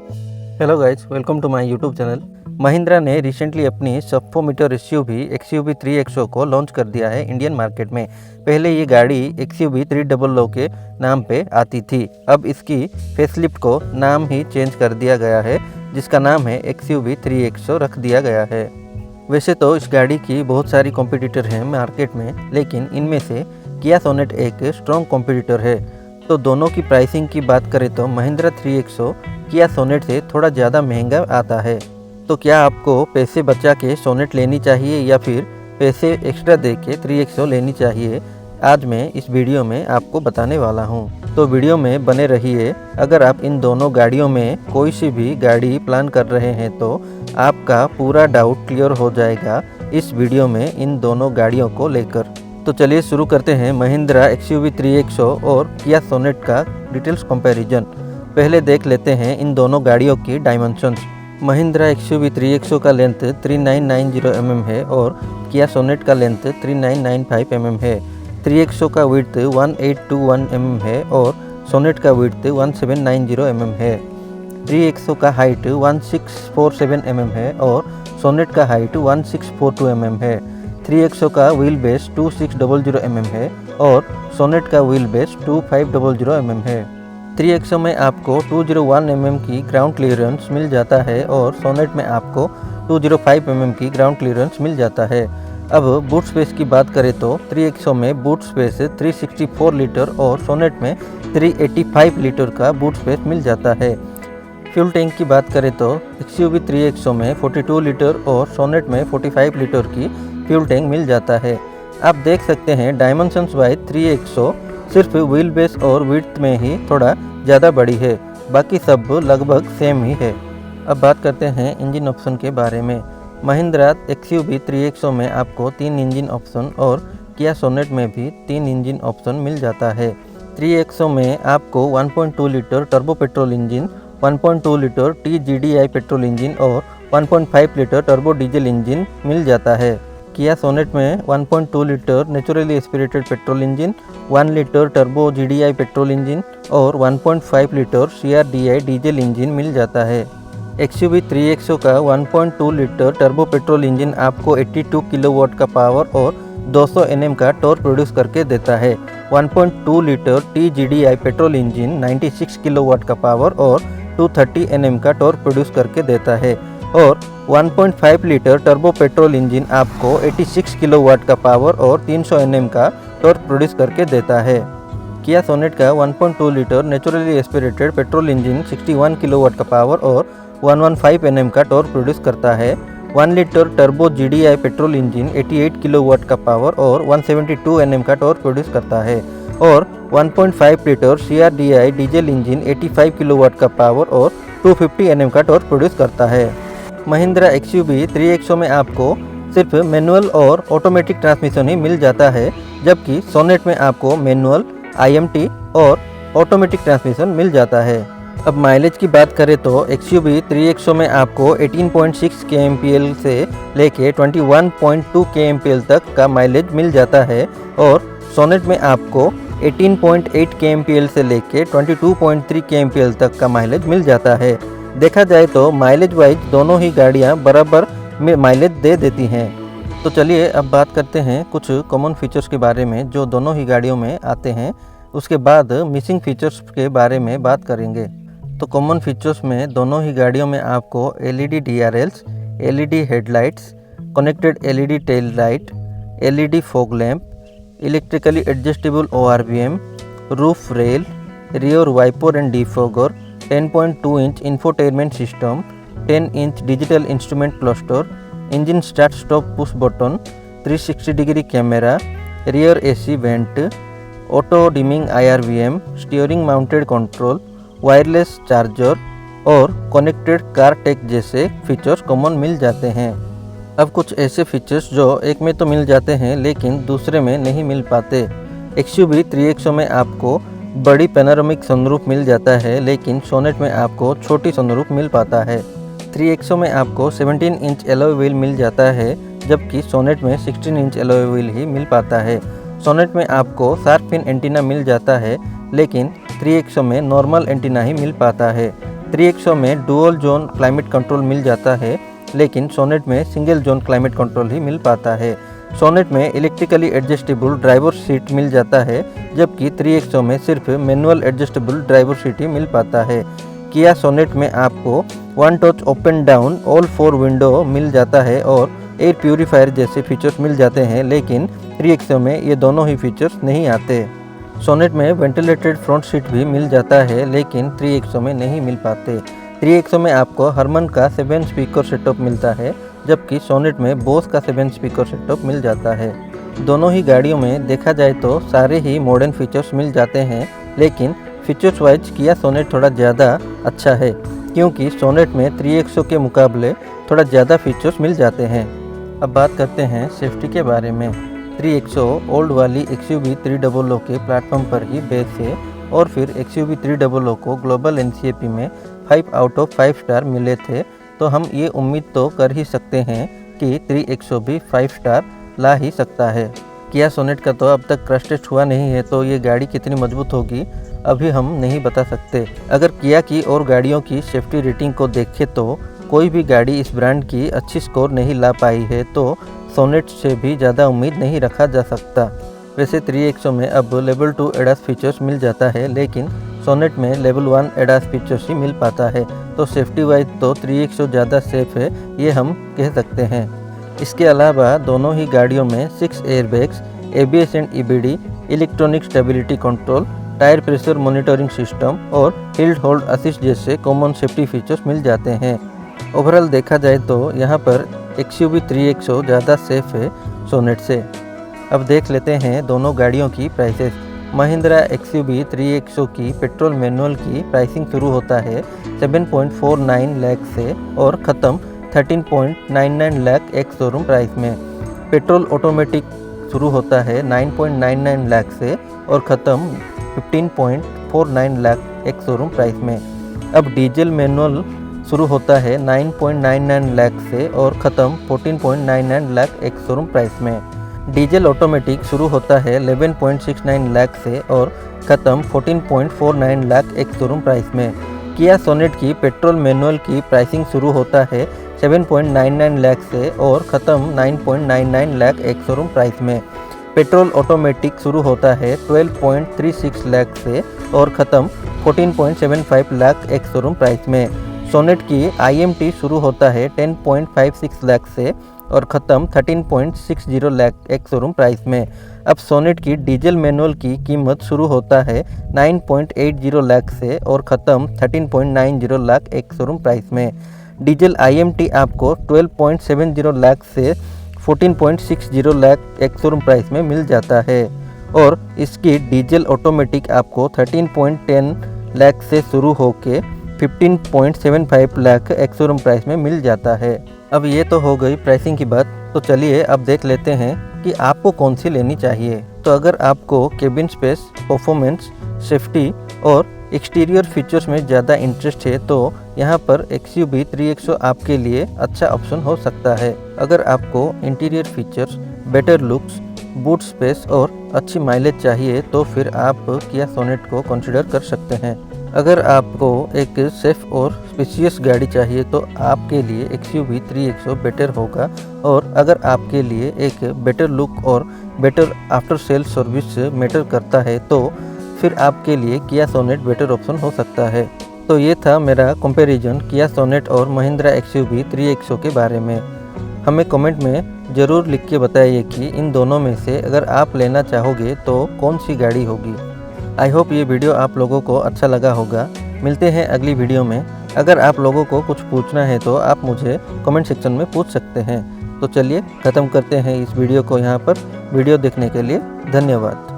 Hello guys, welcome to my YouTube channel. Mahindra ने recently अपनी सब 4 मीटर एक्सयूवी 3XO को लॉन्च कर दिया है इंडियन मार्केट में। पहले ये गाड़ी एक्सयूवी 300 के नाम पे आती थी। अब इसकी फेसलिफ्ट को नाम ही चेंज कर दिया गया है, जिसका नाम है एक्सयूवी 3XO रख दिया गया है। वैसे तो इस गाड़ी की बहुत सारी कॉम्पिटिटर हैं मार्केट में, लेकिन इनमें से किया सोनेट एक स्ट्रॉन्ग कॉम्पिटिटर है। तो दोनों की प्राइसिंग की बात करें तो महिंद्रा 3XO किया सोनेट से थोड़ा ज़्यादा महंगा आता है। तो क्या आपको पैसे बचा के सोनेट लेनी चाहिए या फिर पैसे एक्स्ट्रा दे के 3XO लेनी चाहिए, आज मैं इस वीडियो में आपको बताने वाला हूं। तो वीडियो में बने रहिए। अगर आप इन दोनों गाड़ियों में कोई सी भी गाड़ी प्लान कर रहे हैं तो आपका पूरा डाउट क्लियर हो जाएगा इस वीडियो में इन दोनों गाड़ियों को लेकर। तो चलिए शुरू करते हैं महिंद्रा एक्सयूवी 3XO और किया सोनेट का डिटेल्स कंपैरिजन। पहले देख लेते हैं इन दोनों गाड़ियों की डायमेंशंस। महिंद्रा एक्सयूवी 3XO का लेंथ 3990 mm है और किया सोनेट का लेंथ 3995 mm है। 3XO का विड्थ 1821 mm है और सोनेट का विड्थ 1790 mm है। 3XO का हाइट 1647 mm है और सोनेट का हाइट 1642 mm है। 3XO का व्हील बेस 2600 mm है और सोनेट का व्हील बेस 2500 mm है। 3XO में आपको 201 mm की ग्राउंड क्लियरेंस मिल जाता है और सोनेट में आपको 205 mm की ग्राउंड क्लियरेंस मिल जाता है। अब बूट स्पेस की बात करें तो 3XO में बूट स्पेस 364 लीटर और सोनेट में 385 लीटर का बूट स्पेस मिल जाता है। फ्यूल टैंक की बात करें तो एक्सयूवी 3XO में 42 लीटर और सोनेट में 45 लीटर की फ्यूल टैंक मिल जाता है। आप देख सकते हैं डायमेंशंस वाइज 3XO सिर्फ व्हील बेस और विड्थ में ही थोड़ा ज़्यादा बड़ी है, बाकी सब लगभग सेम ही है। अब बात करते हैं इंजन ऑप्शन के बारे में। महिंद्रा एक्सयूवी 3XO में आपको 3 इंजन ऑप्शन और किया सोनेट में भी 3 इंजन ऑप्शन मिल जाता है। 3XO में आपको 1.2 litre turbo petrol engine, 1.2 litre TGDI petrol engine और 1.5 लीटर टर्बो डीजल इंजन मिल जाता है। किया सोनेट में 1.2 litre naturally aspirated petrol engine, 1 litre turbo GDI petrol engine और 1.5 लीटर CRDI डीजल इंजन मिल जाता है। एक्सयूवी 3XO का 1.2 लीटर टर्बो पेट्रोल इंजन आपको 82 kilowatt का पावर और 200 Nm का टॉर्क प्रोड्यूस करके देता है। 1.2 litre TGDI petrol engine 96 kilowatt का पावर और 230 Nm का टॉर्क प्रोड्यूस करके देता है और 1.5 लीटर टर्बो पेट्रोल इंजन आपको 86 किलोवाट का पावर और 300 Nm का टॉर्क प्रोड्यूस करके देता है। किया सोनेट का 1.2 litre naturally aspirated petrol engine 61 kilowatt का पावर और 115 Nm का टॉर्क प्रोड्यूस करता है। 1 litre turbo GDI petrol engine 88 kilowatt का पावर और 172 Nm का टॉर्क प्रोड्यूस करता है और 1.5 litre CRDI diesel engine 85 kilowatt का पावर और 250 Nm का टॉर्क प्रोड्यूस करता है। महिंद्रा एक्सयूवी 3XO में आपको सिर्फ मैनुअल और ऑटोमेटिक ट्रांसमिशन ही मिल जाता है, जबकि सोनेट में आपको मैनुअल, IMT और ऑटोमेटिक ट्रांसमिशन मिल जाता है। अब माइलेज की बात करें तो एक्सयूवी 3XO में आपको 18.6 kmpl से लेके 21.2 kmpl तक का माइलेज मिल जाता है और सोनेट में आपको 18.8 kmpl से लेके 22.3 kmpl तक का माइलेज मिल जाता है। देखा जाए तो माइलेज वाइज दोनों ही गाड़ियां बराबर में माइलेज दे देती हैं। तो चलिए अब बात करते हैं कुछ कॉमन फीचर्स के बारे में जो दोनों ही गाड़ियों में आते हैं। उसके बाद मिसिंग फीचर्स के बारे में बात करेंगे। तो कॉमन फीचर्स में दोनों ही गाड़ियों में आपको LED DRLs, LED headlights, connected LED tail light, LED fog lamp, electrically adjustable ORVM, roof rail, rear wiper and defogger, 10.2 inch infotainment system, 10 inch digital instrument cluster, engine start stop push button, 360 degree camera, rear AC vent, auto dimming IRVM, steering mounted control, wireless charger और connected car tech जैसे features common मिल जाते हैं। अब कुछ ऐसे features जो एक में तो मिल जाते हैं लेकिन दूसरे में नहीं मिल पाते। एक्सयूवी 3XO में आपको बड़ी पैनोरामिक सनरूफ मिल जाता है, लेकिन सोनेट में आपको छोटी सनरूफ मिल पाता है। 3XO में आपको 17 इंच एलॉय व्हील मिल जाता है, जबकि सोनेट में 16 इंच एलॉय व्हील ही मिल पाता है। सोनेट में आपको शार्क फिन एंटीना मिल जाता है, लेकिन 3XO में नॉर्मल एंटीना ही मिल पाता है। 3XO में डुअल जोन क्लाइमेट कंट्रोल मिल जाता है, लेकिन सोनेट में सिंगल जोन क्लाइमेट कंट्रोल ही मिल पाता है। सोनेट में इलेक्ट्रिकली एडजस्टेबल ड्राइवर सीट मिल जाता है, जबकि 3XO में सिर्फ मैनुअल एडजस्टेबल ड्राइवर सीट ही मिल पाता है। किया सोनेट में आपको one touch open down all 4 window मिल जाता है और एयर प्यूरीफायर जैसे फीचर्स मिल जाते हैं, लेकिन 3XO में ये दोनों ही फीचर्स नहीं आते। सोनेट में वेंटिलेटेड फ्रंट सीट भी मिल जाता है, लेकिन 3XO में नहीं मिल पाते। 3XO में आपको हरमन का 7 स्पीकर सेटअप मिलता है, जबकि सोनेट में बोस का 7 स्पीकर सेटअप मिल जाता है। दोनों ही गाड़ियों में देखा जाए तो सारे ही मॉडर्न फीचर्स मिल जाते हैं, लेकिन फीचर्स वाइज किया सोनेट थोड़ा ज़्यादा अच्छा है, क्योंकि सोनेट में 3XO के मुकाबले थोड़ा ज़्यादा फीचर्स मिल जाते हैं। अब बात करते हैं सेफ्टी के बारे में। 3XO ओल्ड वाली XUV 300 के प्लेटफॉर्म पर ही बेस है और फिर XUV 300 को ग्लोबल NCAP में 5 आउट ऑफ 5 स्टार मिले थे, तो हम ये उम्मीद तो कर ही सकते हैं कि 3XO भी 5 स्टार ला ही सकता है। किया सोनेट का तो अब तक क्रैश टेस्ट हुआ नहीं है, तो ये गाड़ी कितनी मजबूत होगी अभी हम नहीं बता सकते। अगर किया की और गाड़ियों की सेफ्टी रेटिंग को देखें तो कोई भी गाड़ी इस ब्रांड की अच्छी स्कोर नहीं ला पाई है, तो सोनेट से भी ज़्यादा उम्मीद नहीं रखा जा सकता। वैसे 3XO में अब लेवल 2 एडास फीचर्स मिल जाता है, लेकिन सोनेट में लेवल 1 एडास फीचर्स ही मिल पाता है, तो सेफ्टी वाइज तो 3XO ज़्यादा सेफ है, ये हम कह सकते हैं। इसके अलावा दोनों ही गाड़ियों में 6 airbags, ABS and EBD, electronic stability control, tyre pressure monitoring system और हिल होल्ड असिस्ट जैसे कॉमन सेफ्टी फीचर्स मिल जाते हैं। ओवरऑल देखा जाए तो यहाँ पर XUV 3XO ज़्यादा सेफ है सोनेट से। अब देख लेते हैं दोनों गाड़ियों की प्राइसेस। महिंद्रा XUV 3XO की पेट्रोल मैनुअल की प्राइसिंग शुरू होता है 7.49 लाख से और ख़त्म 13.99 लाख एक शोरूम प्राइस में। पेट्रोल ऑटोमेटिक शुरू होता है 9.99 लाख से और ख़त्म 15.49 लाख एक शोरूम प्राइस में। अब डीजल मैनुअल शुरू होता है 9.99 लाख से और ख़त्म 14.99 लाख एक शोरूम प्राइस में। डीजल ऑटोमेटिक शुरू होता है 11.69 लाख से और ख़त्म 14.49 लाख एक शोरूम प्राइस में। किया सोनेट की पेट्रोल मैनुअल की प्राइसिंग शुरू होता है 7.99 लाख से और ख़त्म 9.99 लाख एक शोरूम प्राइस में। पेट्रोल ऑटोमेटिक शुरू होता है 12.36 लाख से और ख़त्म 14.75 लाख एक शोरूम प्राइस में। सोनेट की IMT शुरू होता है 10.56 लाख से और ख़त्म 13.60 लाख एक शोरूम प्राइस में। अब सोनेट की डीजल मैनुअल की कीमत शुरू होता है 9.80 लाख से और ख़त्म 13.90 लाख एक शोरूम प्राइस में। डीजल IMT आपको 12.70 लाख से 14.60 लाख एक शोरूम प्राइस में मिल जाता है और इसकी डीजल ऑटोमेटिक आपको 13.10 लाख से शुरू होके 15.75 लाख एक शोरूम प्राइस में मिल जाता है। अब ये तो हो गई प्राइसिंग की बात, तो चलिए अब देख लेते हैं कि आपको कौन सी लेनी चाहिए। तो अगर आपको केबिन स्पेस, परफॉर्मेंस, सेफ्टी और एक्सटीरियर फीचर्स में ज़्यादा इंटरेस्ट है तो यहाँ पर XUV 3XO आपके लिए अच्छा ऑप्शन हो सकता है। अगर आपको interior features, better looks, boot space और अच्छी माइलेज चाहिए तो फिर आप किया सोनेट को कंसिडर कर सकते हैं। अगर आपको एक सेफ और स्पेशियस गाड़ी चाहिए तो आपके लिए XUV 3XO बेटर होगा और अगर आपके लिए एक बेटर लुक और better after sale service matter करता है तो फिर आपके लिए किया सोनेट बेटर ऑप्शन हो सकता है। तो ये था मेरा कंपैरिजन किया सोनेट और महिंद्रा XUV 3XO के बारे में। हमें कमेंट में ज़रूर लिख के बताइए कि इन दोनों में से अगर आप लेना चाहोगे तो कौन सी गाड़ी होगी। आई होप ये वीडियो आप लोगों को अच्छा लगा होगा। मिलते हैं अगली वीडियो में। अगर आप लोगों को कुछ पूछना है तो आप मुझे कमेंट सेक्शन में पूछ सकते हैं। तो चलिए ख़त्म करते हैं इस वीडियो को यहाँ पर। वीडियो देखने के लिए धन्यवाद।